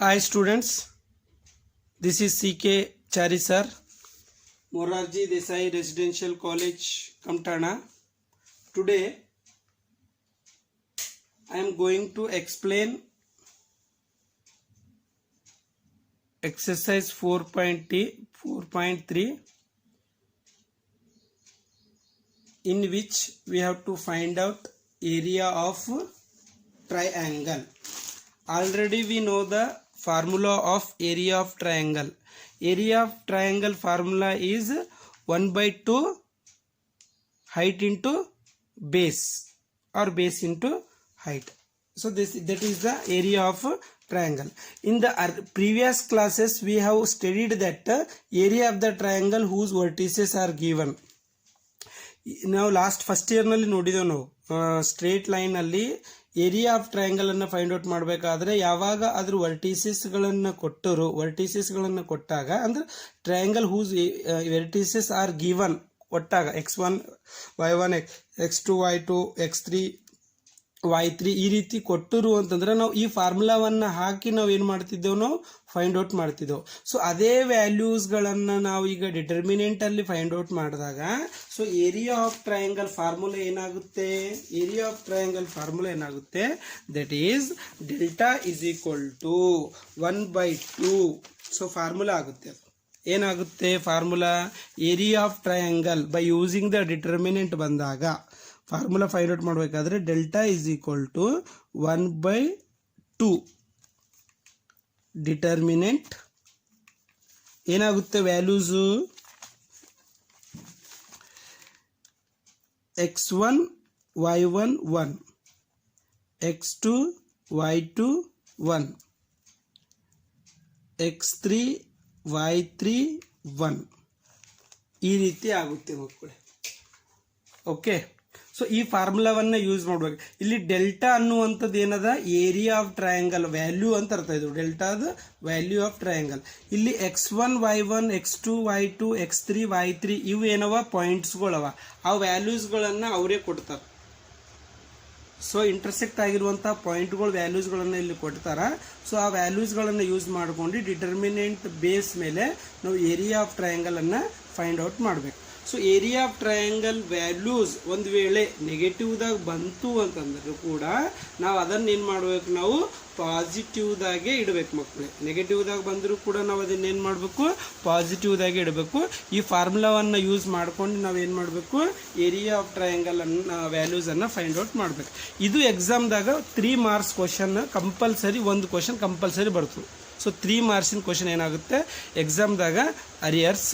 Hi students, this is CK Chari sir, Morarji Desai Residential College, Kamtana. Today I am going to explain exercise 4.3 in which we have to find out area of triangle. Already we know the formula of area of triangle. Area of triangle formula is 1 by 2 height into base or base into height. So that is the area of triangle. In the previous classes we have studied that area of the triangle whose vertices are given. ನಾವು first year ನಲ್ಲಿ ನೋಡಿದೆವು. ನಾವು straight line ಅಲ್ಲಿ area of triangle ಅನ್ನು find out ಮಾಡಬೇಕಾದ್ರೆ ಯಾವಾಗ ಅದ್ರ vertices ಗಳನ್ನ ಕೊಟ್ಟಾಗ ಅಂದ್ರೆ triangle whose vertices are given ಕೊಟ್ಟಾಗ x1 y1 x2 y2 x3 y3 ಈ ರೀತಿ ಕೊಟ್ಟರು ಅಂತಂದ್ರೆ ನಾವು ಈ ಫಾರ್ಮುಲಾವನ್ನ ಹಾಕಿ ನಾವು ಏನು ಮಾಡ್ತಿದ್ದೇವೆ, ನಾವು ಫೈಂಡ್ ಔಟ್ ಮಾಡ್ತಿದ್ದೇವೆ. ಸೊ ಅದೇ ವ್ಯಾಲ್ಯೂಸ್ಗಳನ್ನು ನಾವು ಈಗ ಡಿಟರ್ಮಿನೆಂಟ್ ಅಲ್ಲಿ ಫೈಂಡ್ ಔಟ್ ಮಾಡಿದಾಗ so area of triangle formula ಏನಾಗುತ್ತೆ, that is delta is equal to 1/2. So formula ಆಗುತ್ತೆ. ಅದು ಏನಾಗುತ್ತೆ formula? Area of triangle by using the determinant ಬಂದಾಗ ಫಾರ್ಮುಲಾ ಫೈಂಡ್ ಔಟ್ ಮಾಡಬೇಕಾದ್ರೆ delta is equal to 1/2 determinant ಏನಾಗುತ್ತೆ values x1 y1 1 x2 y2 1 x3 y3 1 ಈ ರೀತಿ ಆಗುತ್ತೆ ಮಕ್ಕಳೇ. ಓಕೆ, ಸೊ ಈ ಫಾರ್ಮುಲಾವನ್ನ ಯೂಸ್ ಮಾಡ್ಬೇಕು. ಇಲ್ಲಿ ಡೆಲ್ಟಾ ಅನ್ನುವಂಥದ್ದು ಏನದ, ಏರಿಯಾ ಆಫ್ ಟ್ರಯಾಂಗಲ್ ವ್ಯಾಲ್ಯೂ ಅಂತ ಅರ್ಥ. ಇದು ಡೆಲ್ಟಾದ ವ್ಯಾಲ್ಯೂ ಆಫ್ ಟ್ರಯಾಂಗಲ್. ಇಲ್ಲಿ x1 y1 x2 y2 x3 y3 ಇವು ಏನವ ಪಾಯಿಂಟ್ಸ್ಗಳವ, ಆ ವ್ಯಾಲ್ಯೂಸ್ಗಳನ್ನ ಅವರೇ ಕೊಡ್ತಾರೆ. ಸೊ ಇಂಟರ್ಸೆಕ್ಟ್ ಆಗಿರುವಂಥ ಪಾಯಿಂಟ್ಗಳು ವ್ಯಾಲ್ಯೂಸ್ಗಳನ್ನು ಇಲ್ಲಿ ಕೊಡ್ತಾರ. ಸೊ ಆ ವ್ಯಾಲ್ಯೂಸ್ಗಳನ್ನು ಯೂಸ್ ಮಾಡ್ಕೊಂಡು ಡಿಟರ್ಮಿನೆಂಟ್ ಬೇಸ್ ಮೇಲೆ ನಾವು ಏರಿಯಾ ಆಫ್ ಟ್ರಯಾಂಗಲ್ ಅನ್ನ ಫೈಂಡ್ ಔಟ್ ಮಾಡಬೇಕು. So area of triangle values ಒಂದು ವೇಳೆ ನೆಗೆಟಿವ್ದಾಗ ಬಂತು ಅಂತಂದ್ರೆ ಕೂಡ ನಾವು ಅದನ್ನ ಏನು ಮಾಡಬೇಕು, ನಾವು ಪಾಸಿಟಿವ್ದಾಗೆ ಇಡಬೇಕು ಮಕ್ಕಳೇ. ನೆಗೆಟಿವ್ದಾಗ ಬಂದರೂ ಕೂಡ ನಾವು ಅದನ್ನ ಏನು ಮಾಡಬೇಕು, ಪಾಸಿಟಿವ್ದಾಗೆ ಇಡಬೇಕು. ಈ ಫಾರ್ಮುಲಾವನ್ನು ಯೂಸ್ ಮಾಡ್ಕೊಂಡು ನಾವೇನು ಮಾಡಬೇಕು, ಏರಿಯಾ ಆಫ್ ಟ್ರಯಾಂಗಲ್ ಅನ್ನ ವ್ಯಾಲ್ಯೂಸನ್ನು ಫೈಂಡ್ ಔಟ್ ಮಾಡಬೇಕು. ಇದು ಎಕ್ಸಾಮ್ದಾಗ 3 ಮಾರ್ಕ್ಸ್ ಕ್ವಶನ್ ಕಂಪಲ್ಸರಿ, ಒಂದು ಕ್ವಶನ್ ಕಂಪಲ್ಸರಿ ಬರ್ತದೆ. ಸೊ 3 ಮಾರ್ಕ್ಸಿನ ಕ್ವಶನ್ ಏನಾಗುತ್ತೆ ಎಕ್ಸಾಮ್ದಾಗ ಅರಿಯರ್ಸ್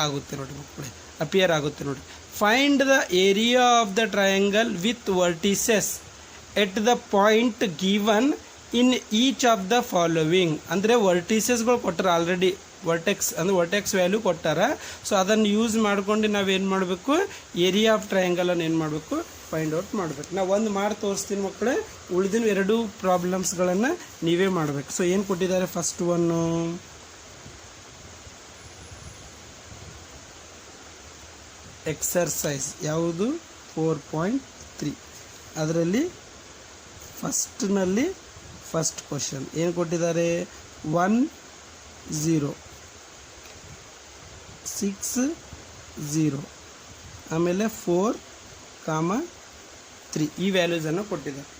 ಆಗುತ್ತೆ ನೋಡಿ ಮಕ್ಕಳೇ, ಅಪಿಯರ್ ಆಗುತ್ತೆ ನೋಡಿ. Find the area of the triangle with vertices at the point given in each of the following. ಅಂದರೆ ವರ್ಟಿಸಸ್ಗಳು ಕೊಟ್ಟಾರ ಆಲ್ರೆಡಿ, ವರ್ಟೆಕ್ಸ್ ವ್ಯಾಲ್ಯೂ ಕೊಟ್ಟಾರ. ಸೊ ಅದನ್ನು ಯೂಸ್ ಮಾಡ್ಕೊಂಡು ನಾವೇನು ಮಾಡಬೇಕು, ಏರಿಯಾ ಆಫ್ ಟ್ರಯಾಂಗಲ್ ಅನ್ನು ಏನು ಮಾಡಬೇಕು, ಫೈಂಡ್ ಔಟ್ ಮಾಡಬೇಕು. ನಾವು ಒಂದು ಮಾಡಿ ತೋರಿಸ್ತೀನಿ ಮಕ್ಕಳೇ, ಉಳಿದಿನ 2 ಪ್ರಾಬ್ಲಮ್ಸ್ಗಳನ್ನು ನೀವೇ ಮಾಡಬೇಕು. ಸೊ ಏನು ಕೊಟ್ಟಿದ್ದಾರೆ, ಫಸ್ಟ್ ಒನ್ನು ಎಕ್ಸರ್ಸೈಸ್ ಯಾವುದು 4.3. ಅದರಲ್ಲಿ ಫಸ್ಟ್ ಕ್ವಶನ್ ಏನು ಕೊಟ್ಟಿದ್ದಾರೆ, 1 0 6 0 ಆಮೇಲೆ 4 3 ಈ ವ್ಯಾಲ್ಯೂಸನ್ನು ಕೊಟ್ಟಿದ್ದಾರೆ.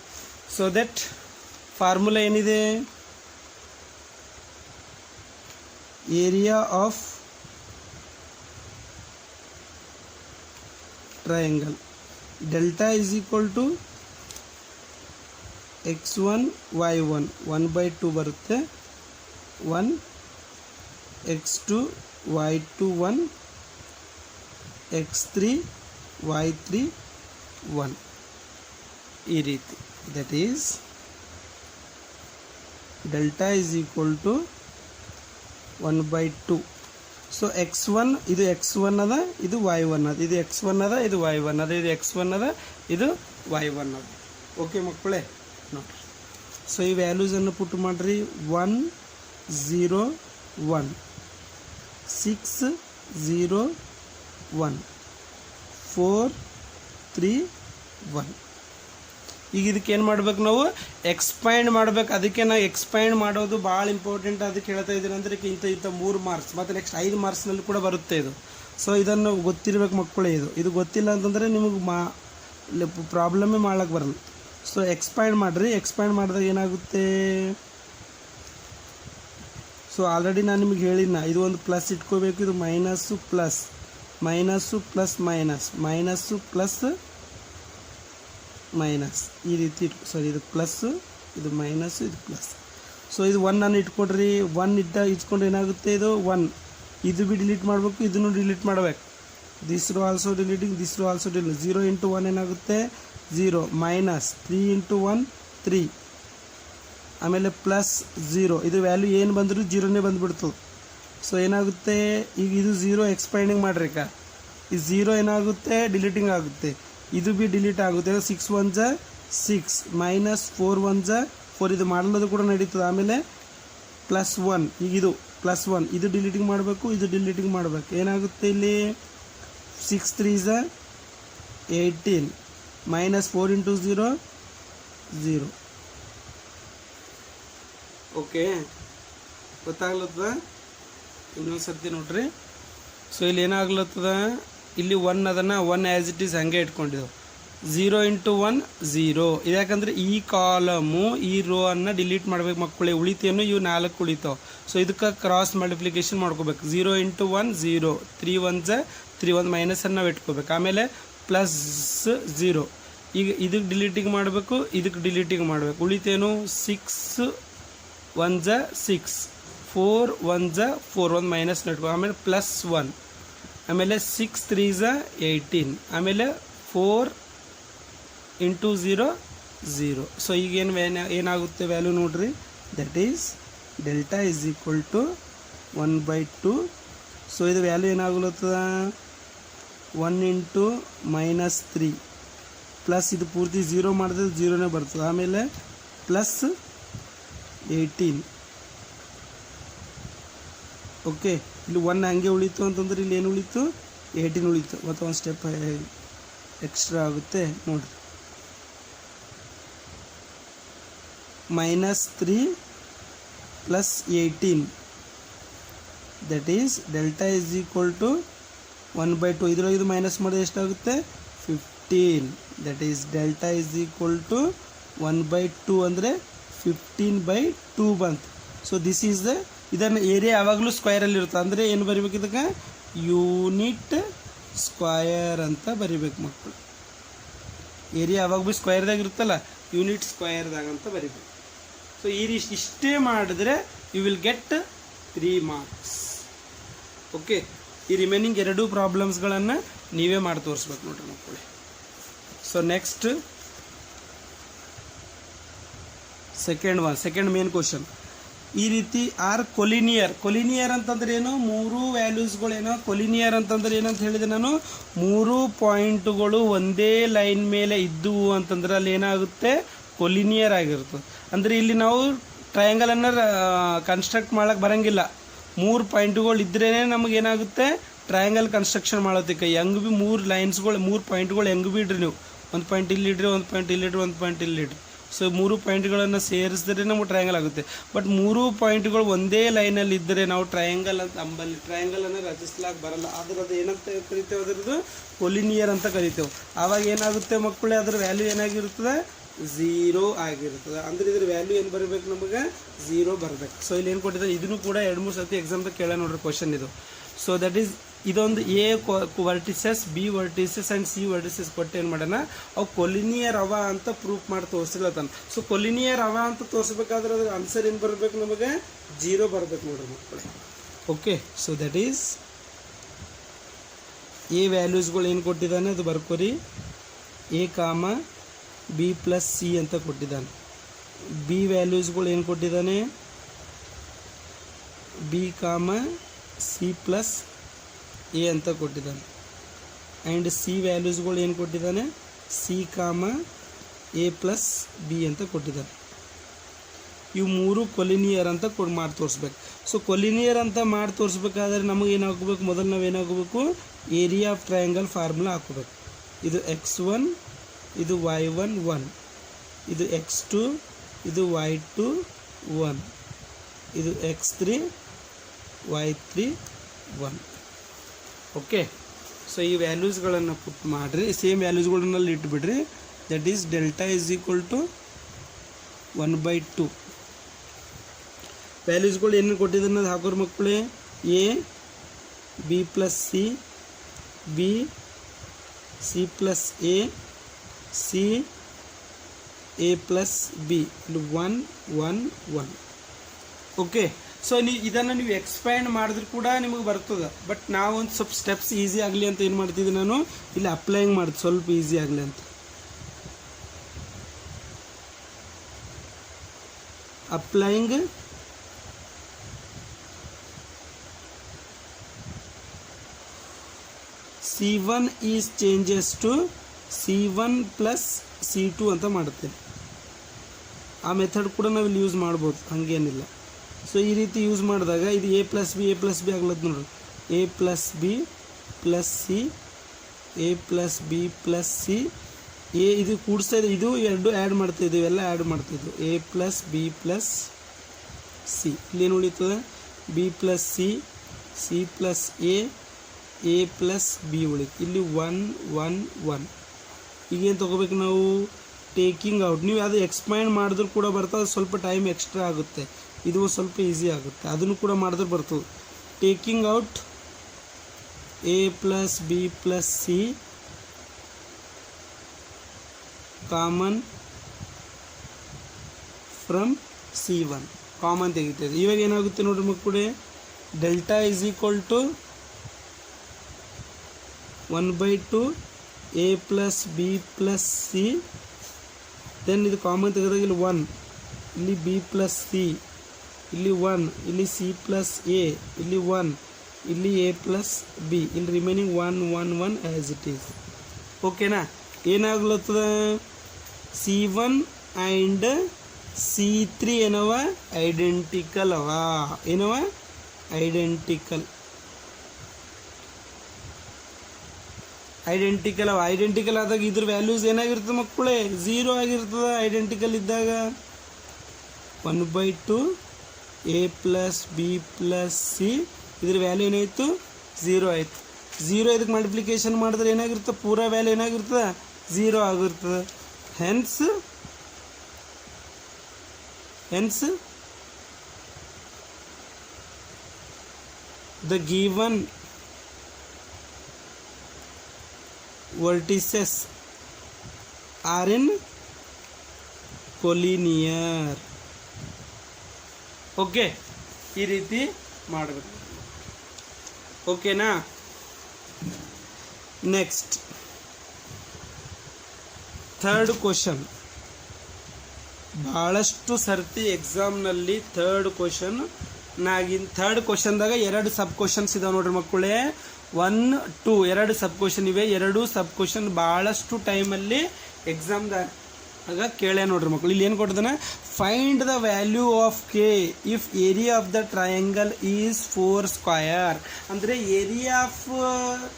ಸೊ ದಟ್ ಫಾರ್ಮುಲಾ ಏನಿದೆ, area of triangle delta is equal to x1 y1 1/2 ಬರುತ್ತೆ, 1 x2 y2 1 x3 y3 1 ಈ ರೀತಿ. that is delta is equal to 1/2. So x1 ಇದು x1 ಅದ, ಇದು y1 ಅದ, ಇದು x1 ಅದ, ಇದು y1 ಅದ, ಇದು x1 ಅದ, ಇದು y1 ಅದ. ಓಕೆ ಮಕ್ಕಳೇ ನೋಡ್ರಿ. ಸೊ ಈ ವ್ಯಾಲ್ಯೂಸನ್ನು ಪುಟ್ ಮಾಡ್ರಿ. 1 0 1 6 0 1 4 3 1 ಈಗ ಇದಕ್ಕೆ ಏನು ಮಾಡ್ಬೇಕು ನಾವು ಎಕ್ಸ್ಪೈಂಡ್ ಮಾಡ್ಬೇಕು. ಅದಕ್ಕೆ ನಾವು ಎಕ್ಸ್ಪೈಂಡ್ ಮಾಡೋದು ಭಾಳ ಇಂಪಾರ್ಟೆಂಟ್. ಅದಕ್ಕೆ ಹೇಳ್ತಾ ಇದ್ದೀನಿ ಅಂದರೆ ಇಂಥ 3 ಮಾರ್ಕ್ಸ್ ಮತ್ತು ನೆಕ್ಸ್ಟ್ 5 ಮಾರ್ಕ್ಸ್ನಲ್ಲಿ ಕೂಡ ಬರುತ್ತೆ ಇದು. ಸೊ ಇದನ್ನು ಗೊತ್ತಿರಬೇಕು ಮಕ್ಕಳೇ. ಇದು ಗೊತ್ತಿಲ್ಲ ಅಂತಂದರೆ ನಿಮಗೆ ಪ್ರಾಬ್ಲಮ್ಮೇ ಮಾಡೋಕ್ಕೆ ಬರಲ್ಲ. ಸೊ ಎಕ್ಸ್ಪೈಂಡ್ ಮಾಡಿರಿ. ಎಕ್ಸ್ಪೈಂಡ್ ಮಾಡಿದಾಗ ಏನಾಗುತ್ತೆ, ಸೊ ಆಲ್ರೆಡಿ ನಾನು ನಿಮಗೆ ಹೇಳಿನ, ಇದು ಒಂದು ಪ್ಲಸ್ ಇಟ್ಕೋಬೇಕು, ಇದು minus plus minus plus minus minus plus minus ಈ ರೀತಿ ಸಾರಿ ಇದು ಪ್ಲಸ್ಸು ಇದು ಮೈನಸ್ಸು ಇದು ಪ್ಲಸ್. ಸೊ ಇದು 1 ಅನ್ನು ಇಟ್ಕೊಡ್ರಿ. 1 ಇಟ್ಕೊಂಡ್ರೆ ಏನಾಗುತ್ತೆ, ಇದು 1 ಇದು ಬಿ ಡಿಲೀಟ್ ಮಾಡಬೇಕು, ಇದನ್ನು ಡಿಲೀಟ್ ಮಾಡಬೇಕು. This row also deleting, this row also delete. 0 × 1 ಏನಾಗುತ್ತೆ 0 ಮೈನಸ್ 3 × 1 3 ಆಮೇಲೆ ಪ್ಲಸ್ 0. ಇದು ವ್ಯಾಲ್ಯೂ ಏನು ಬಂದರೂ 0ನೇ ಬಂದುಬಿಡ್ತದೆ. ಸೊ ಏನಾಗುತ್ತೆ, ಈಗ ಇದು 0 ಎಕ್ಸ್ಪೈಂಡಿಂಗ್ ಮಾಡ್ರಿ. ಈ 0 ಏನಾಗುತ್ತೆ ಡಿಲೀಟಿಂಗ್ ಆಗುತ್ತೆ, ಇದು ಬಿ ಡಿಲೀಟ್ ಆಗುತ್ತೆ. 6 × 1 = 6 ಮೈನಸ್ 4 × 1 = 4. ಇದು ಮಾಡಲೋದು ಕೂಡ ನಡೀತದೆ. ಆಮೇಲೆ ಪ್ಲಸ್ 1, ಈಗ ಇದು ಪ್ಲಸ್ 1 ಇದು ಡಿಲೀಟಿಂಗ್ ಮಾಡಬೇಕು, ಇದು ಡಿಲೀಟಿಂಗ್ ಮಾಡಬೇಕು. ಏನಾಗುತ್ತೆ ಇಲ್ಲಿ 6 × 3 = 18 ಮೈನಸ್ 4 × 0 0. ಓಕೆ, ಗೊತ್ತಾಗ್ಲತ್ತದ? ಇನ್ನೊಂದು ಸರ್ತಿ ನೋಡ್ರಿ. ಸೊ ಇಲ್ಲಿ ಏನಾಗ್ಲತ್ತದ, ಇಲ್ಲಿ 1 ಅದನ್ನು 1 ಆ್ಯಸ್ ಇಟ್ ಈಸ್ ಹಾಗೆ ಇಟ್ಕೊಂಡಿದ್ದೆವು. 0 × 1 0. ಇದ್ಯಾಕಂದರೆ ಈ ಕಾಲಮು ಈ ರೋ ಅನ್ನು ಡಿಲೀಟ್ ಮಾಡ್ಬೇಕು ಮಕ್ಕಳೇ. ಉಳಿತೇನು ಇವು 4 ಉಳಿತಾವೆ. ಸೊ ಇದಕ್ಕೆ ಕ್ರಾಸ್ ಮಲ್ಟಿಪ್ಲಿಕೇಶನ್ ಮಾಡ್ಕೋಬೇಕು. 0 × 1 0 3 × 1 = 3 ಒಂದು ಮೈನಸನ್ನು ನಾವು ಇಟ್ಕೋಬೇಕು. ಆಮೇಲೆ ಪ್ಲಸ್ 0. ಈಗ ಇದಕ್ಕೆ ಡಿಲೀಟಿಂಗ್ ಮಾಡಬೇಕು, ಇದಕ್ಕೆ ಡಿಲೀಟಿಂಗ್ ಮಾಡಬೇಕು. ಉಳಿತೇನು 6 × 1 = 6 4 × 1 = 4 ಒಂದು ಮೈನಸ್ ಇಟ್ಕೋ. ಆಮೇಲೆ ಪ್ಲಸ್ 1 ಆಮೇಲೆ 6 × 3 = 18 ಆಮೇಲೆ 4 × 0 0. ಸೊ ಈಗೇನು ಏನಾಗುತ್ತೆ ವ್ಯಾಲ್ಯೂ ನೋಡ್ರಿ, that is delta is equal to 1/2. So ಇದು ವ್ಯಾಲ್ಯೂ ಏನಾಗ್ಲತ್ತದ 1 × -3 ಪ್ಲಸ್ ಇದು ಪೂರ್ತಿ 0 ಮಾಡಿದ್ರೆ 0ನೇ ಬರ್ತದೆ. ಆಮೇಲೆ ಪ್ಲಸ್ 18. ಓಕೆ, ಇಲ್ಲಿ 1 ಹಂಗೆ ಉಳಿತು ಅಂತಂದ್ರೆ ಇಲ್ಲಿ ಏನು ಉಳಿತು 18 ಉಳಿತು. ಮತ್ತು ಒಂದು ಸ್ಟೆಪ್ ಎಕ್ಸ್ಟ್ರಾ ಆಗುತ್ತೆ ನೋಡಿರಿ. -3 + 18 that is delta is equal to 1/2. ಇದರೊಳಗೆ ಇದು ಮೈನಸ್ ಮಾಡಿದ್ರೆ ಎಷ್ಟಾಗುತ್ತೆ 15. That is delta is equal to 1/2 ಅಂದರೆ 15/2 ಬಂತು. ಸೊ ದಿಸ್ ಈಸ್ ದ, ಇದನ್ನು ಏರಿಯಾ ಯಾವಾಗಲೂ ಸ್ಕ್ವಯರಲ್ಲಿ ಇರುತ್ತೆ. ಅಂದರೆ ಏನು ಬರಿಬೇಕು ಇದಕ್ಕೆ ಯೂನಿಟ್ ಸ್ಕ್ವಯರ್ ಅಂತ ಬರಿಬೇಕು ಮಕ್ಕಳು. ಏರಿಯಾ ಯಾವಾಗ ಭೀ ಸ್ಕ್ವಯರ್ದಾಗ ಇರುತ್ತಲ್ಲ, ಯೂನಿಟ್ ಸ್ಕ್ವಯರ್ದಾಗ ಅಂತ ಬರಿಬೇಕು. ಸೊ ಇಷ್ಟೇ ಮಾಡಿದ್ರೆ you will get 3 marks. Okay, ಈ ರಿಮೈನಿಂಗ್ 2 ಪ್ರಾಬ್ಲಮ್ಸ್ಗಳನ್ನು ನೀವೇ ಮಾಡಿ ತೋರಿಸ್ಬೇಕು ನೋಡ್ರಿ ಮಕ್ಕಳು. So next second main question. ಈ ರೀತಿ ಆರ್ ಕೊಲಿನಿಯರ್ ಅಂತಂದ್ರೆ ಏನು, 3 ವ್ಯಾಲ್ಯೂಸ್ಗಳೇನೋ ಕೊಲಿನಿಯರ್ ಅಂತಂದ್ರೆ ಏನಂತ ಹೇಳಿದೆ ನಾನು, 3 ಪಾಯಿಂಟ್ಗಳು ಒಂದೇ ಲೈನ್ ಮೇಲೆ ಇದ್ದವು ಅಂತಂದ್ರೆ ಅಲ್ಲಿ ಏನಾಗುತ್ತೆ ಕೊಲಿನಿಯರ್ ಆಗಿರ್ತದೆ. ಅಂದರೆ ಇಲ್ಲಿ ನಾವು ಟ್ರಯಾಂಗಲನ್ನು ಕನ್ಸ್ಟ್ರಕ್ಟ್ ಮಾಡೋಕ್ಕೆ ಬರೋಂಗಿಲ್ಲ. 3 ಪಾಯಿಂಟ್ಗಳು ಇದ್ರೇ ನಮಗೇನಾಗುತ್ತೆ ಟ್ರಯಾಂಗಲ್ ಕನ್ಸ್ಟ್ರಕ್ಷನ್ ಮಾಡೋದಕ್ಕೆ. ಹೆಂಗೆ ಭೀ 3 ಲೈನ್ಸ್ಗಳು 3 ಪಾಯಿಂಟ್ಗಳು ಹೆಂಗೆ ಭೀ ಇಡ್ರಿ ನೀವು, 1 ಪಾಯಿಂಟ್ ಇಲ್ಲಿ ಇಡ್ರಿ, 1 ಪಾಯಿಂಟ್ ಇಲ್ಲಿ ಇಡ್ರಿ, 1 ಪಾಯಿಂಟ್ ಇಲ್ಲಿ ಇಡ್ರಿ. ಸೊ 3 ಪಾಯಿಂಟ್ಗಳನ್ನು ಸೇರಿಸಿದ್ರೆ ನಮಗೆ ಟ್ರಯಾಂಗಲ್ ಆಗುತ್ತೆ. ಬಟ್ 3 ಪಾಯಿಂಟ್ಗಳು ಒಂದೇ ಲೈನಲ್ಲಿ ಇದ್ದರೆ ನಾವು ಟ್ರಯಾಂಗಲ್ ಅಂತ ಅಂಬಲ್ಲಿ ಟ್ರಯಾಂಗಲನ್ನು ರಚಿಸ್ಲಾಕ್ ಬರಲ್ಲ. ಆದ್ರೆ ಅದು ಏನಂತ ಕರಿತೇವೆ, ಅದರದ್ದು ಕೊಲಿನಿಯರ್ ಅಂತ ಕರಿತೇವೆ. ಆವಾಗ ಏನಾಗುತ್ತೆ ಮಕ್ಕಳೇ, ಅದರ ವ್ಯಾಲ್ಯೂ ಏನಾಗಿರ್ತದೆ 0 ಆಗಿರ್ತದೆ. ಅಂದರೆ ಇದ್ರ ವ್ಯಾಲ್ಯೂ ಏನು ಬರಬೇಕು ನಮಗೆ 0 ಬರಬೇಕು. ಸೊ ಇಲ್ಲಿ ಏನು ಕೊಟ್ಟಿದ್ದಾರೆ, ಇದನ್ನು ಕೂಡ 2-3 ಸರ್ತಿ ಎಕ್ಸಾಮ್ದಾಗ ಕೇಳ ನೋಡ್ರಿ ಕ್ವಶನ್ ಇದು. ಸೊ ದಟ್ ಈಸ್ ಇದೊಂದು A vertices, B vertices and C vertices ಕೊಟ್ಟು ಏನು ಮಾಡೋಣ, ಅವು ಕೊಲಿನಿಯರ್ ಅವ ಅಂತ ಪ್ರೂಫ್ ಮಾಡಿ ತೋರಿಸಿಲ್ಲತಾನೆ. ಸೊ ಕೊಲಿನಿಯರ್ ಅವ ಅಂತ ತೋರಿಸ್ಬೇಕಾದ್ರೆ ಅದ್ರ ಆನ್ಸರ್ ಏನು ಬರಬೇಕು ನಮಗೆ 0 ಬರಬೇಕು ನೋಡ್ರಿ ಮಕ್ಕಳೇ. Okay, so that is A ವ್ಯಾಲ್ಯೂಸ್ಗಳು ಏನು ಕೊಟ್ಟಿದ್ದಾನೆ ಅದು ಬರ್ಕೋರಿ. A comma B plus C ಅಂತ ಕೊಟ್ಟಿದ್ದಾನೆ. ಬಿ ವ್ಯಾಲ್ಯೂಸ್ಗಳು ಏನು ಕೊಟ್ಟಿದ್ದಾನೆ, B com C plus A ಅಂತ ಕೊಟ್ಟಿದ್ದಾನೆ. ಆ್ಯಂಡ್ ಸಿ ವ್ಯಾಲ್ಯೂಸ್ಗಳು ಏನು ಕೊಟ್ಟಿದ್ದಾನೆ, ಸಿ ಕಾಮ ಎ ಪ್ಲಸ್ ಬಿ ಅಂತ ಕೊಟ್ಟಿದ್ದಾನೆ. ಇವು 3 ಕೊಲಿನಿಯರ್ ಅಂತ ಮಾಡಿ ತೋರಿಸ್ಬೇಕು. ಸೊ ಕೊಲಿನಿಯರ್ ಅಂತ ಮಾಡಿ ತೋರಿಸ್ಬೇಕಾದ್ರೆ ನಮಗೆ ಏನಾಗಬೇಕು, ಮೊದಲು ನಾವು ಏನಾಗಬೇಕು ಏರಿಯಾ ಆಫ್ ಟ್ರಯಾಂಗಲ್ ಫಾರ್ಮುಲಾ ಹಾಕೋಬೇಕು. ಇದು x1 ಇದು y1 1 ಇದು x2, ಇದು y2 1, ಇದು x3 y3 1. ಓಕೆ, ಸೊ ಈ ವ್ಯಾಲ್ಯೂಸ್ಗಳನ್ನು ಪುಟ್ ಮಾಡಿರಿ, ಸೇಮ್ ವ್ಯಾಲ್ಯೂಸ್ಗಳನ್ನಲ್ಲಿ ಇಟ್ಬಿಡ್ರಿ. That is delta is equal to 1/2. ವ್ಯಾಲ್ಯೂಸ್ಗಳು ಏನು ಕೊಟ್ಟಿದ್ದನ್ನು ಹಾಕೋರು ಮಕ್ಕಳೇ, A B plus C, B C plus A, C A plus B, ಇಲ್ಲಿ 1 1 1. ಓಕೆ, ಸೊ ಇದನ್ನು ನೀವು ಎಕ್ಸ್ಪ್ಯಾಂಡ್ ಮಾಡಿದ್ರು ಕೂಡ ನಿಮಗೆ ಬರ್ತದೆ. ಬಟ್ ನಾವು ಒಂದು ಸ್ವಲ್ಪ ಸ್ಟೆಪ್ಸ್ ಈಸಿ ಆಗಲಿ ಅಂತ ಏನು ಮಾಡ್ತಿದ್ದೆ ನಾನು ಇಲ್ಲಿ ಅಪ್ಲೈಯಿಂಗ್ ಮಾಡಿದೆ, ಸ್ವಲ್ಪ ಈಸಿ ಆಗಲಿ ಅಂತ. Applying C1 is changes to C1 plus C2 ಅಂತ ಮಾಡುತ್ತೇನೆ. ಆ ಮೆಥಡ್ ಕೂಡ ನಾವು ಇಲ್ಲಿ ಯೂಸ್ ಮಾಡ್ಬೋದು, ಹಾಗೇನಿಲ್ಲ. ಸೊ ಈ ರೀತಿ ಯೂಸ್ ಮಾಡಿದಾಗ ಇದು ಎ ಪ್ಲಸ್ ಬಿ ಆಗ್ಲತ್ತು ನೋಡ್ರಿ. A plus B plus C, A plus B plus C, A ಇದು ಕೂಡಿಸ್ತಾ ಇದೆ, ಇದು ಎರಡು ಆ್ಯಡ್ ಮಾಡ್ತಾಯಿದ್ದೀವಿ, ಎಲ್ಲ ಆ್ಯಡ್ ಮಾಡ್ತಾಯಿದ್ವು. A plus B plus C, ಇಲ್ಲೇನು ಉಳಿತದೆ, B plus C, C plus A plus B ಉಳಿತು. ಇಲ್ಲಿ 1 1 1. ಈಗೇನು ತೊಗೋಬೇಕು ನಾವು, ಟೇಕಿಂಗ್ ಔಟ್. ನೀವು ಅದು ಎಕ್ಸ್ಪ್ಯಾಂಡ್ ಮಾಡಿದ್ರು ಕೂಡ ಬರ್ತದೆ, ಸ್ವಲ್ಪ ಟೈಮ್ ಎಕ್ಸ್ಟ್ರಾ ಆಗುತ್ತೆ. ಇದು ಸ್ವಲ್ಪ ಈಸಿ ಆಗುತ್ತೆ, ಅದನ್ನು ಕೂಡ ಮಾಡಿದ್ರೆ ಬರ್ತದೆ. Taking out A plus B plus C common from C1, common ತೆಗಿತದೆ. ಇವಾಗ ಏನಾಗುತ್ತೆ ನೋಡ್ರಿ ಮಕ್ಕಳೇ, delta is equal to 1/2 A plus B plus C. Then ಇದು ಕಾಮನ್ ತೆಗೆದಾಗ ಇಲ್ಲಿ 1, ಇಲ್ಲಿ ಬಿ ಪ್ಲಸ್ ಸಿ, ಇಲ್ಲಿ 1, ಇಲ್ಲಿ ಸಿ ಪ್ಲಸ್ ಎ, ಇಲ್ಲಿ 1, ಇಲ್ಲಿ ಎ ಪ್ಲಸ್ ಬಿ, ಇಲ್ಲಿ ರಿಮೈನಿಂಗ್ 1 1 1 ಆ್ಯಸ್ ಇಟ್ ಈಸ್. ಓಕೆನಾ, ಏನಾಗ್ಲತ್ತದ, C1 ಆ್ಯಂಡ್ C3 ಏನವ ಐಡೆಂಟಿಕಲ್ ಅವ, ಏನವ ಐಡೆಂಟಿಕಲ್ ಅವ. ಐಡೆಂಟಿಕಲ್ ಆದಾಗ ಇದ್ರ ವ್ಯಾಲ್ಯೂಸ್ ಏನಾಗಿರ್ತದೆ ಮಕ್ಕಳೇ, 0 ಆಗಿರ್ತದೆ. ಐಡೆಂಟಿಕಲ್ ಇದ್ದಾಗ 1/2 A plus B plus C, ಇದ್ರ ವ್ಯಾಲ್ಯೂ ಏನಾಯಿತು, 0 ಆಯಿತು. 0 ಇದಕ್ಕೆ ಮಲ್ಟಿಪ್ಲಿಕೇಶನ್ ಮಾಡಿದ್ರೆ ಏನಾಗಿರ್ತದೆ, ಪೂರಾ ವ್ಯಾಲ್ಯೂ ಏನಾಗಿರ್ತದೆ, 0 ಆಗಿರ್ತದೆ. Hence the given vertices are in collinear. Okay, ಈ ರೀತಿ ಮಾಡಬೇಕು. ಓಕೆನಾ, ನೆಕ್ಸ್ಟ್ ಥರ್ಡ್ ಕ್ವಶನ್. ಭಾಳಷ್ಟು ಸರ್ತಿ ಎಕ್ಸಾಮ್ನಲ್ಲಿ ಥರ್ಡ್ ಕ್ವಶನ್ದಾಗ 2 ಸಬ್ ಕ್ವಶನ್ಸ್ ಇದಾವೆ ನೋಡ್ರಿ ಮಕ್ಕಳೇ. 1 2 2 ಸಬ್ ಕ್ವಶನ್ ಇವೆ. 2 ಸಬ್ ಕ್ವಶನ್ ಭಾಳಷ್ಟು ಟೈಮಲ್ಲಿ ಎಕ್ಸಾಮ್ದಾಗ ಕೇಳ್ಯ ನೋಡ್ರಿ ಮಕ್ಕಳು. ಇಲ್ಲಿ ಏನು ಕೊಟ್ಟಿದ್ದಾನೆ, find the value of K if area of the triangle is 4 square. ಅಂದರೆ ಏರಿಯಾ ಆಫ್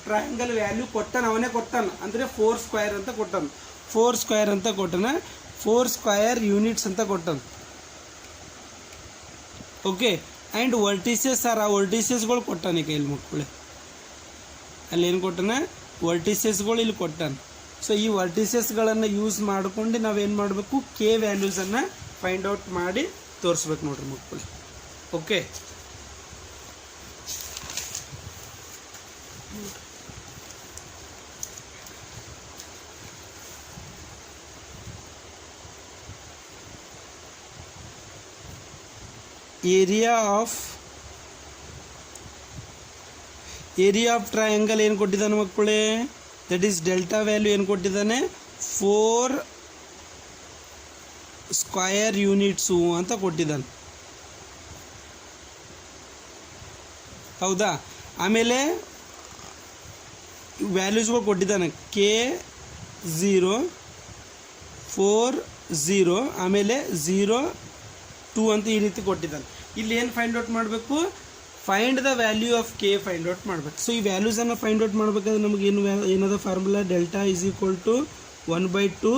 ಟ್ರಯಾಂಗಲ್ ವ್ಯಾಲ್ಯೂ ಅವನೇ ಕೊಟ್ಟಾನ, ಅಂದರೆ 4 ಸ್ಕ್ವಯರ್ ಅಂತ ಕೊಟ್ಟಾನ. 4 ಸ್ಕ್ವಯರ್ ಅಂತ ಕೊಟ್ಟಾನ, 4 ಸ್ಕ್ವಯರ್ ಯೂನಿಟ್ಸ್ ಅಂತ ಕೊಟ್ಟಾನ. ಓಕೆ, ಆ್ಯಂಡ್ ವರ್ಟಿಸಸ್ ಆ ವರ್ಟಿಸಸ್ಗಳು ಕೊಟ್ಟಾನ ಕೈಲಿ ಮಕ್ಕಳು. ಅಲ್ಲಿ ಏನು ಕೊಟ್ಟಾನ, ವರ್ಟಿಸಸ್ಗಳು ಇಲ್ಲಿ ಕೊಟ್ಟಾನ. ಸೊ ಈ ವರ್ಟಿಸಸ್ಗಳನ್ನು ಯೂಸ್ ಮಾಡಿಕೊಂಡು ನಾವೇನು ಮಾಡಬೇಕು, ಕೆ ವ್ಯಾಲ್ಯೂಸನ್ನು ಫೈಂಡ್ ಔಟ್ ಮಾಡಿ ತೋರಿಸ್ಬೇಕು ನೋಡ್ರಿ ಮಕ್ಕಳು. ಓಕೆ, ಏರಿಯಾ ಆಫ್ ಟ್ರಯಾಂಗಲ್ ಏನು ಕೊಟ್ಟಿದ್ದಾನೆ ಮಕ್ಕಳೇ, ದಟ್ ಈಸ್ ಡೆಲ್ಟಾ ವ್ಯಾಲ್ಯೂ ಏನು ಕೊಟ್ಟಿದ್ದಾನೆ, 4 ಸ್ಕ್ವಯರ್ ಯೂನಿಟ್ಸು ಅಂತ ಕೊಟ್ಟಿದ್ದಾನೆ. ಹೌದಾ, ಆಮೇಲೆ ವ್ಯಾಲ್ಯೂಸ್ಗಳು ಕೊಟ್ಟಿದ್ದಾನೆ, ಕೆ 0 4 0 ಆಮೇಲೆ 0 2 ಅಂತ ಈ ರೀತಿ ಕೊಟ್ಟಿದ್ದಾನೆ. ಇಲ್ಲಿ ಏನು ಫೈಂಡ್ ಔಟ್ ಮಾಡಬೇಕು, find the value of K find out ಮಾಡಬೇಕು. ಸೊ ಈ ವ್ಯಾಲ್ಯೂಸನ್ನು ಫೈಂಡ್ ಔಟ್ ಮಾಡಬೇಕಾದ್ರೆ ನಮಗೆ ಏನದ formula, delta is equal to 1/2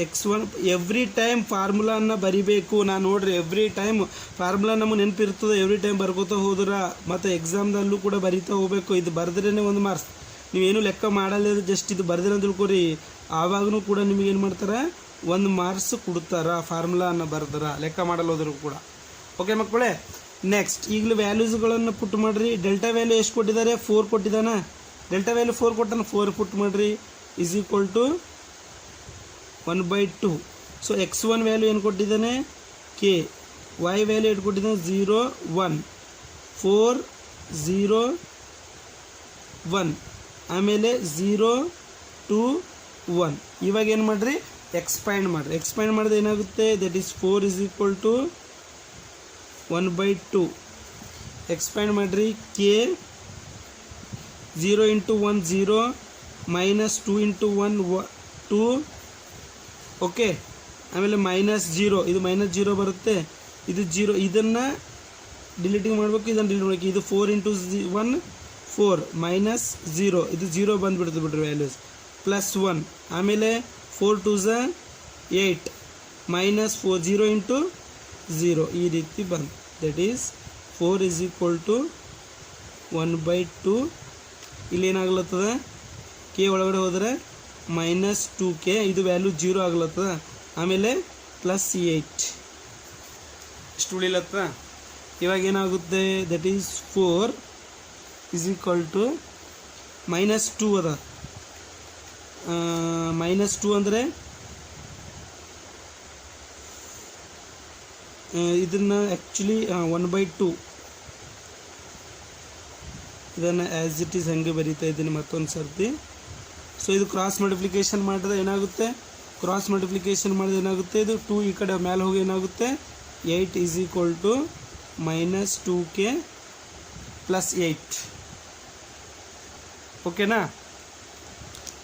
x1 every time ಫಾರ್ಮುಲಾನ ಬರಿಬೇಕು. ನಾನು ನೋಡ್ರಿ ಎವ್ರಿ ಟೈಮ್ ಫಾರ್ಮುಲಾ ನಮಗೆ ನೆನಪಿರ್ತದೆ, ಎವ್ರಿ ಟೈಮ್ ಬರ್ಕೋತಾ ಹೋದ್ರೆ ಮತ್ತು ಎಕ್ಸಾಮ್ದಲ್ಲೂ ಕೂಡ ಬರಿತಾ ಹೋಗ್ಬೇಕು. ಇದು ಬರೆದ್ರೇ 1 ಮಾರ್ಕ್ಸ್. ನೀವೇನು ಲೆಕ್ಕ ಮಾಡಲ್ಲ, ಜಸ್ಟ್ ಇದು ಬರ್ದಿರ ತಿಳ್ಕೊರಿ, ಆವಾಗೂ ಕೂಡ ನಿಮಗೆ ಏನು ಮಾಡ್ತಾರೆ 1 ಮಾರ್ಕ್ಸ್ ಕೊಡ್ತಾರೆ ಫಾರ್ಮುಲಾನ ಬರ್ದಾರ, ಲೆಕ್ಕ ಮಾಡಲ್ಲ ಹೋದ್ರೂ ಕೂಡ. ಓಕೆ ಮಕ್ಕಳೇ, ನೆಕ್ಸ್ಟ್ ಈಗಲೂ ವ್ಯಾಲ್ಯೂಸ್ಗಳನ್ನು ಪುಟ್ ಮಾಡಿರಿ. ಡೆಲ್ಟಾ ವ್ಯಾಲ್ಯೂ ಎಷ್ಟು ಕೊಟ್ಟಿದ್ದಾರೆ? 4 ಕೊಟ್ಟಿದ್ದಾನೆ. ಡೆಲ್ಟಾ ವ್ಯಾಲ್ಯೂ 4 ಕೊಟ್ಟಾನೆ, 4 ಪುಟ್ ಮಾಡಿರಿ is equal to 1/2. So x1 value ಏನು ಕೊಟ್ಟಿದ್ದಾನೆ? k. y ವ್ಯಾಲ್ಯೂ ಎಷ್ಟು ಕೊಟ್ಟಿದ್ದಾನೆ? 0 1 4 0 1 ಆಮೇಲೆ 0 2 1. ಇವಾಗ ಏನು ಮಾಡಿರಿ? ಎಕ್ಸ್ಪ್ಯಾಂಡ್ ಮಾಡಿರಿ. ಎಕ್ಸ್ಪ್ಯಾಂಡ್ ಮಾಡಿದ್ರೆ ಏನಾಗುತ್ತೆ? That is 4 is equal to 1/2. Expand ಮಾಡಿರಿ. k 0 into 1 0 minus 2 into 1 2. Okay, ಆಮೇಲೆ -0, ಇದು -0 ಬರುತ್ತೆ, ಇದು 0, ಇದನ್ನು ಡಿಲೀಟಿಂಗ್ ಮಾಡಬೇಕು, ಇದನ್ನು ಡಿಲೀಟ್ ಮಾಡಬೇಕು. ಇದು 4 ಇಂಟು 1 4 -0, ಇದು 0 ಬಂದುಬಿಡ್ತು ಬಿಡ್ರಿ ವ್ಯಾಲ್ಯೂಸ್, +1. ಆಮೇಲೆ 4 2s 8 -4 0 ಇಂಟು 0 ಈ ರೀತಿ ಬಂತು. That is 4 is equal to 1/2. ಇಲ್ಲಿ ಏನಾಗ್ಲತ್ತದ? ಕೆ ಒಳಗಡೆ ಹೋದರೆ -2k, ಇದು ವ್ಯಾಲ್ಯೂ 0 ಆಗ್ಲತ್ತದ. ಆಮೇಲೆ +8 ಇಷ್ಟು ಉಳಿಲತ್ತ. ಇವಾಗ ಏನಾಗುತ್ತೆ? That is 4 is equal to -2 ಅದ. -2 ಅಂದರೆ ಇದನ್ನು ಆ್ಯಕ್ಚುಲಿ 1/2, ಇದನ್ನು ಆ್ಯಸ್ ಇಟ್ ಈಸ್ ಹಂಗೆ ಬರೀತಾ ಇದ್ದೀನಿ ಮತ್ತೊಂದು ಸರ್ತಿ. ಸೊ ಇದು ಕ್ರಾಸ್ ಮಲ್ಟಿಪ್ಲಿಕೇಶನ್ ಮಾಡಿದ್ರೆ ಏನಾಗುತ್ತೆ? ಕ್ರಾಸ್ ಮಲ್ಟಿಪ್ಲಿಕೇಶನ್ ಮಾಡಿದ್ರೆ ಏನಾಗುತ್ತೆ? ಇದು 2 ಈ ಕಡೆ ಮೇಲೆ ಹೋಗಿ ಏನಾಗುತ್ತೆ? 8 ಈಸ್ ಈಕ್ವಲ್ ಟು -2k +8. ಓಕೆನಾ?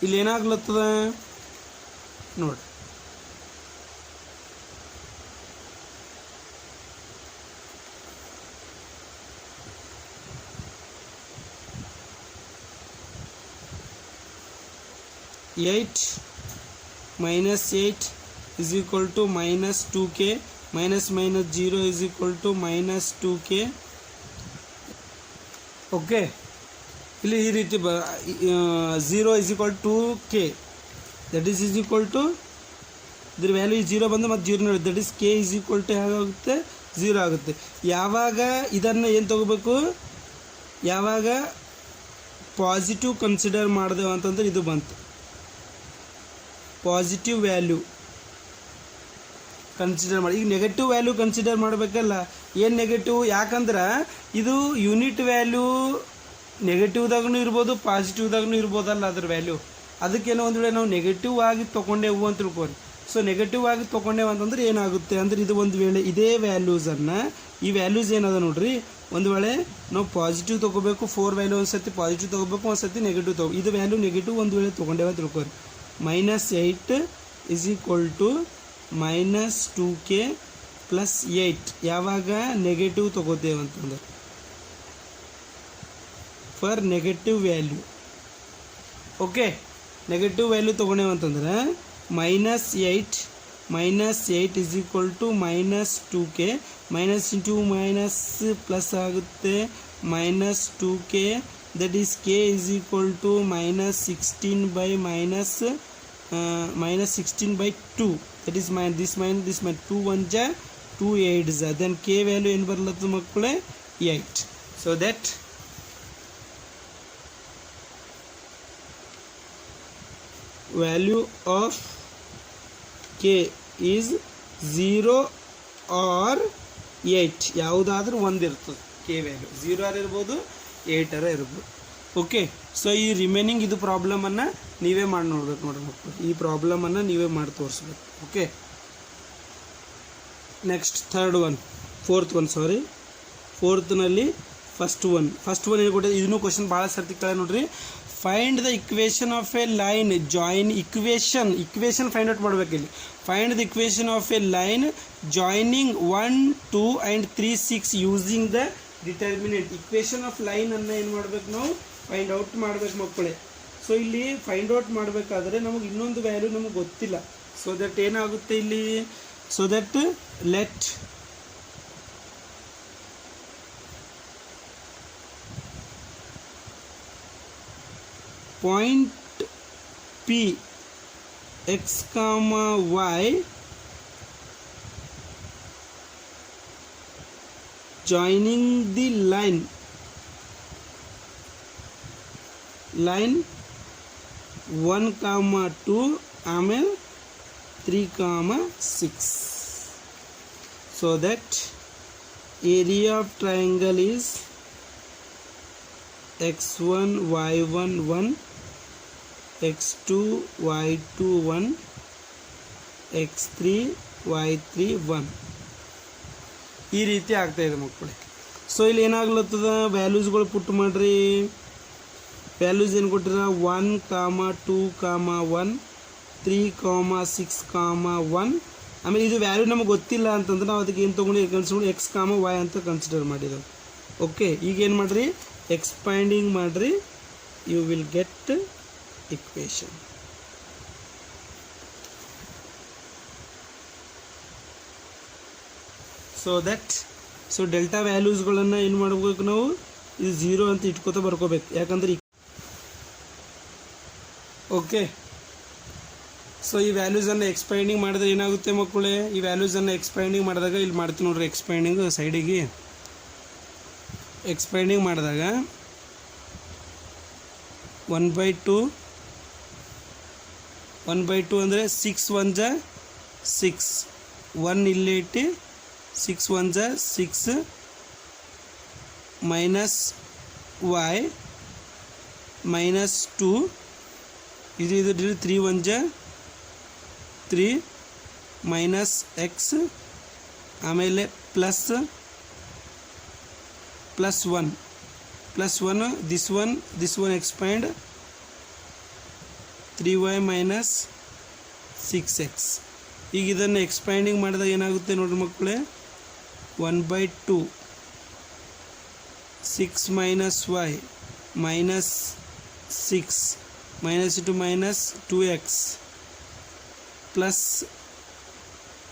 ಇಲ್ಲಿ ಏನಾಗ್ಲತ್ತದ ನೋಡಿ, -8 is equal to -2k, -0 is equal to -2k. Okay, ಇಲ್ಲಿ ಈ ರೀತಿ 0 is equal to k, that is equal to ಇದ್ರ ವ್ಯಾಲ್ಯೂ 0 ಬಂದು ಮತ್ತು 0 ನೋಡಿ, that is k is equal to ಹೇಗಾಗುತ್ತೆ? 0 ಆಗುತ್ತೆ. ಯಾವಾಗ ಇದನ್ನು ಏನು ತಗೋಬೇಕು? ಯಾವಾಗ ಪಾಸಿಟಿವ್ ಕನ್ಸಿಡರ್ ಮಾಡಿದೆವು ಅಂತಂದ್ರೆ ಇದು ಬಂತು, ಪಾಸಿಟಿವ್ ವ್ಯಾಲ್ಯೂ ಕನ್ಸಿಡರ್ ಮಾಡಿ. ಈಗ ನೆಗೆಟಿವ್ ವ್ಯಾಲ್ಯೂ ಕನ್ಸಿಡರ್ ಮಾಡಬೇಕಲ್ಲ. ಏನು ನೆಗೆಟಿವ್? ಯಾಕಂದ್ರೆ ಇದು ಯೂನಿಟ್ ವ್ಯಾಲ್ಯೂ ನೆಗೆಟಿವ್ದಾಗೂ ಇರ್ಬೋದು, ಪಾಸಿಟಿವ್ದಾಗೂ ಇರ್ಬೋದಲ್ಲ ಅದ್ರ ವ್ಯಾಲ್ಯೂ. ಅದಕ್ಕೇನೋ ಒಂದು ವೇಳೆ ನಾವು ನೆಗೆಟಿವ್ ಆಗಿ ತೊಗೊಂಡೇವು ಅಂತ ತಿಳ್ಕೊರಿ. ಸೊ ನೆಗೆಟಿವ್ ಆಗಿ ತೊಗೊಂಡೇವು ಅಂತಂದ್ರೆ ಏನಾಗುತ್ತೆ ಅಂದರೆ, ಇದು ಒಂದು ವೇಳೆ ಇದೇ ವ್ಯಾಲ್ಯೂಸನ್ನು, ಈ ವ್ಯಾಲ್ಯೂಸ್ ಏನದ ನೋಡ್ರಿ, ಒಂದು ವೇಳೆ ನಾವು ಪಾಸಿಟಿವ್ ತೊಗೋಬೇಕು, 4 ವ್ಯಾಲ್ಯೂ ಒಂದು ಸರ್ತಿ ಪಾಸಿಟಿವ್ ತೊಗೋಬೇಕು, ಒಂದು ಸರ್ತಿ ನೆಗೆಟಿವ್ ತೊಗೋ, ಇದು ವ್ಯಾಲ್ಯೂ ನೆಗೆಟಿವ್ ಒಂದು ವೇಳೆ ತೊಗೊಂಡೇವ ಅಂತ ತಿಳ್ಕೊರಿ. -8 is equal to -2k +8 ಯಾವಾಗ ನೆಗೆಟಿವ್ ತಗೋತೇವೆ ಅಂತಂದ್ರೆ, for negative value. Okay, negative value ತೊಗೊಂಡೇವೆ ಅಂತಂದ್ರೆ -8 is equal to -2k, minus into minus plus ಆಗುತ್ತೆ, -2k, that is k is equal to -16 by -16/2, that is this minus 2 1 ja 2 8 ja, then k value ಏನು ಬರಲತ್ತು ಮಕ್ಕಳೇ? 8. so that value of k is 0 or 8, ಯಾವುದಾದ್ರೂ ಒಂದು ಇರ್ತದೆ. k value 0 R ಇರ್ಬೋದು, 8 ಆರ ಇರ್ಬೋದು. Okay, so ಈ ರಿಮೈನಿಂಗ್ ಇದು ಪ್ರಾಬ್ಲಮನ್ನು ನೀವೇ ಮಾಡಿ ನೋಡ್ಬೇಕು ನೋಡ್ರಿ ಮಕ್ಕಳು, ಈ ಪ್ರಾಬ್ಲಮನ್ನು ನೀವೇ ಮಾಡಿ ತೋರಿಸ್ಬೇಕು. ಓಕೆ, ನೆಕ್ಸ್ಟ್ ಫೋರ್ತ್ನಲ್ಲಿ ಫಸ್ಟ್ ಒನ್ ಏನು ಕೊಟ್ಟಿದೆ, ಇದನ್ನು ಕ್ವಶನ್ ಭಾಳ ಸರ್ತಿ ಕೇಳ ನೋಡ್ರಿ. Find the equation of A line join equation find out ಮಾಡಬೇಕು. ಇಲ್ಲಿ find the equation of A line joining 1 2 and 3 6 using the determinant. Equation of line ಅನ್ನು ಏನು ಮಾಡ್ಬೇಕು, ನಾವು ಫೈಂಡ್ ಔಟ್ ಮಾಡ್ಬೇಕು ಮಕ್ಕಳೇ. ಸೊ ಇಲ್ಲಿ ಫೈಂಡ್ ಔಟ್ ಮಾಡಬೇಕಾದ್ರೆ ನಮಗೆ ಇನ್ನೊಂದು ವ್ಯಾಲ್ಯೂ ನಮಗೆ ಗೊತ್ತಿಲ್ಲ. ಸೊ ದಟ್ ಏನಾಗುತ್ತೆ ಇಲ್ಲಿ, so that let point P x, y joining the line 1, 2 ಆಮೇಲೆ 3, 6. So that area of triangle is x1 y1 1, x2 y2 1, x3 y3 1. ಈ ರೀತಿ ಆಗ್ತಾ ಇದೆ ಮಕ್ಕಳೇ. ಸೊ ಇಲ್ಲಿ ಏನಾಗ್ಲತ್ತದ, ವ್ಯಾಲ್ಯೂಸ್ಗಳು ಪುಟ್ ಮಾಡ್ರಿ. ವ್ಯಾಲ್ಯೂಸ್ ಏನು ಕೊಟ್ಟಿರ, 1, 2, 1, 3, 6, 1. ಆಮೇಲೆ ಇದು ವ್ಯಾಲ್ಯೂ ನಮಗೆ ಗೊತ್ತಿಲ್ಲ ಅಂತಂದ್ರೆ ನಾವು ಅದಕ್ಕೆ ಏನು ತೊಗೊಂಡು ಕನ್ಸಿಡರ್ x, y ಅಂತ ಕನ್ಸಿಡರ್ ಮಾಡಿದೆವು. ಓಕೆ, ಈಗ ಏನು ಮಾಡಿರಿ, ಎಕ್ಸ್ಪ್ಯಾಂಡಿಂಗ್ ಮಾಡಿರಿ, you will get equation. So that so delta ವ್ಯಾಲ್ಯೂಸ್ಗಳನ್ನು ಏನು ಮಾಡಬೇಕು ನಾವು, ಇದು 0 ಅಂತ ಇಟ್ಕೋತಾ ಬರ್ಕೋಬೇಕು. ಯಾಕಂದ್ರೆ ಓಕೆ, ಸೊ ಈ ವ್ಯಾಲ್ಯೂಸನ್ನು ಎಕ್ಸ್ಪ್ಯಾಂಡಿಂಗ್ ಮಾಡಿದ್ರೆ ಏನಾಗುತ್ತೆ ಮಕ್ಕಳೇ, ಈ ವ್ಯಾಲ್ಯೂಸನ್ನು ಎಕ್ಸ್ಪ್ಯಾಂಡಿಂಗ್ ಮಾಡಿದಾಗ ಇಲ್ಲಿ ಮಾಡ್ತೀವಿ ನೋಡ್ರಿ, ಎಕ್ಸ್ಪ್ಯಾಂಡಿಂಗ್ ಸೈಡಿಗೆ ಎಕ್ಸ್ಪ್ಯಾಂಡಿಂಗ್ ಮಾಡಿದಾಗ 1/2 ಅಂದರೆ 6 1 6, 1 ಇಲ್ಲಿ ಇಟ್ಟು 6 1 6 ಮೈನಸ್ y ಮೈನಸ್ 2, ಇದು 3 1 3 ಮೈನಸ್ x, ಆಮೇಲೆ plus 1 this one expand 3y minus 6x. ಈಗ ಇದನ್ನು ಎಕ್ಸ್ಪ್ಯಾಂಡಿಂಗ್ ಮಾಡಿದಾಗ ಏನಾಗುತ್ತೆ ನೋಡ್ರಿ ಮಕ್ಕಳೇ, 1/2 6 minus y minus 6 minus 2x plus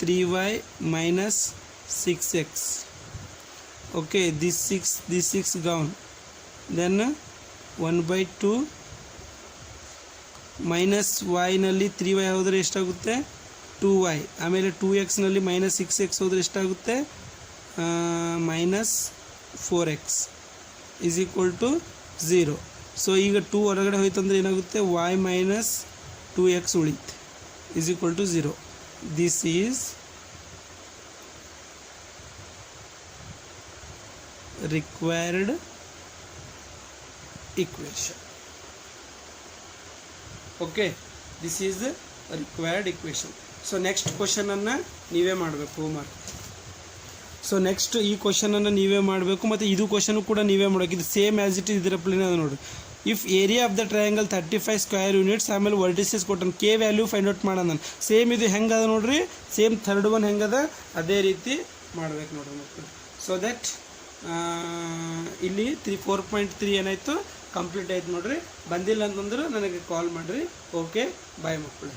3y minus 6x. Okay, this 6 gone, then 1/2 minus y ನಲ್ಲಿ 3y ಹೋದರೆ ಎಷ್ಟಾಗುತ್ತೆ, 2y. ಆಮೇಲೆ 2x ನಲ್ಲಿ ಮೈನಸ್ 6x ಹೋದರೆ ಎಷ್ಟಾಗುತ್ತೆ, minus 4x is equal to 0. So ಈಗ 2 ಹೊರಗಡೆ ಹೋಯ್ತಂದ್ರೆ ಏನಾಗುತ್ತೆ, y ಮೈನಸ್ 2x ಉಳಿತು is equal to 0. This is required equation. Okay, this is the required equation. So next question ಅನ್ನು ನೀವೇ ಮಾಡಬೇಕು ಹೋಮ್ವರ್ಕ್. ಸೊ ನೆಕ್ಸ್ಟ್ ಈ ಕ್ವಶನನ್ನು ನೀವೇ ಮಾಡಬೇಕು, ಮತ್ತು ಇದು ಕ್ವಶನ್ ಕೂಡ ನೀವೇ ಮಾಡಬೇಕು. ಇದು ಸೇಮ್ ಆ್ಯಸ್ ಇಟ್ ಇದರ ಪ್ಲೇನ್ ಅದು ನೋಡಿ. If area of the triangle 35 square units, ಆಮೇಲೆ ವರ್ಟಿಸಸ್ ಕೊಟ್ಟನು, ಕೆ ವ್ಯಾಲ್ಯೂ ಫೈಂಡ್ ಔಟ್ ಮಾಡೋಣ ನಾನು. ಸೇಮ್ ಇದು ಹೆಂಗದ ನೋಡ್ರಿ, ಸೇಮ್ ಥರ್ಡ್ ಒನ್ ಹೆಂಗದ ಅದೇ ರೀತಿ ಮಾಡಬೇಕು ನೋಡ್ರಿ ಮಕ್ಕಳು. ಸೊ ದಟ್ ಇಲ್ಲಿ 4.3 ಏನಾಯಿತು, ಕಂಪ್ಲೀಟ್ ಆಯ್ತು ನೋಡ್ರಿ. ಬಂದಿಲ್ಲ ಅಂತಂದ್ರೆ ನನಗೆ ಕಾಲ್ ಮಾಡಿರಿ. ಓಕೆ, ಬಾಯ್ ಮಕ್ಕಳು.